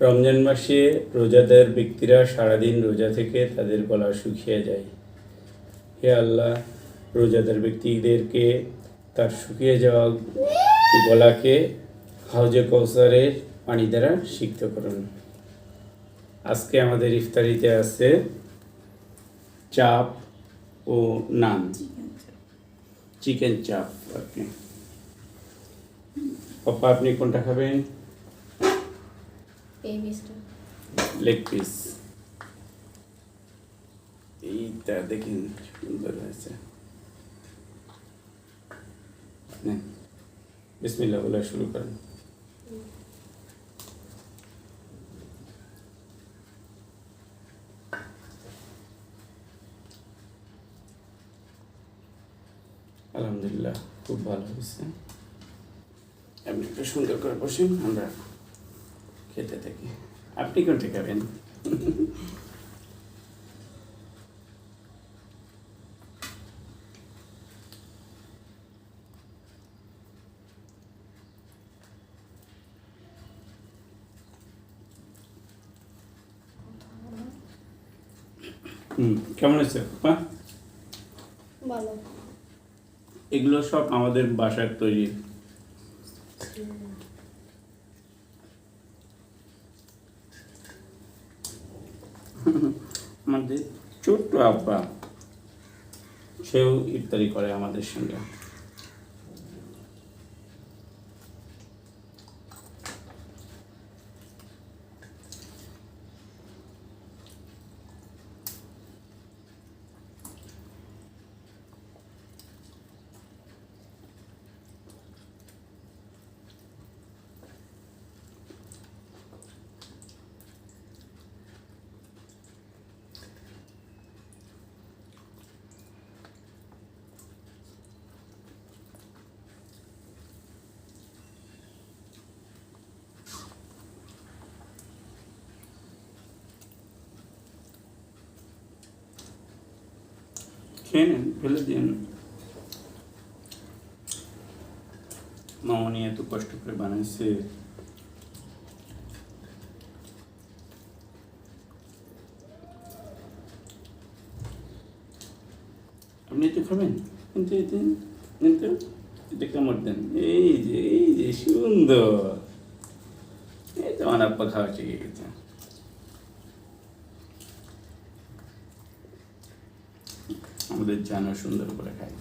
রমজান মাসে রোজাদার ব্যক্তিরা সারাদিন রোজা থেকে তাদের গলা শুকিয়ে যায়। হে আল্লাহ, রোজাদার ব্যক্তিদেরকে তার শুকিয়ে যাওয়া গলাকে হাউজে কৌসারের পানি দ্বারা সিক্ত করুন। আজকে আমাদের ইফতারিতে আছে চাপ ও নান, চিকেন চাপ। আপনি পাপা, আপনি কোনটা খাবেন? Leg piece. এইটা দেখেন সুন্দর হয়েছে। বিসমিল্লাহ বলে শুরু করেন। আলহামদুলিল্লাহ, খুব ভালো হয়েছে। আপনি একটু সুন্দর করে বসেন, আমরা খেতে থাকি। আপনি কোনটা খাবেন? কেমন আছে পাপা? ভালো। এগুলো সব আমাদের বাসার তৈরি। আমাদের ছোট্ট আব্বা, সেও ইফতারি করে আমাদের সঙ্গে। খেয়ে নেন, ফেলে দিন। মামনি এত কষ্ট করে বানাইছে। আপনি তো খাবেন, কিন্তু এটা কামড় দেন। এই যে সুন্দর। এই তো আমার আব্বা খাওয়া শিখে গেছে। আমাদের জানো সুন্দর করে খায়।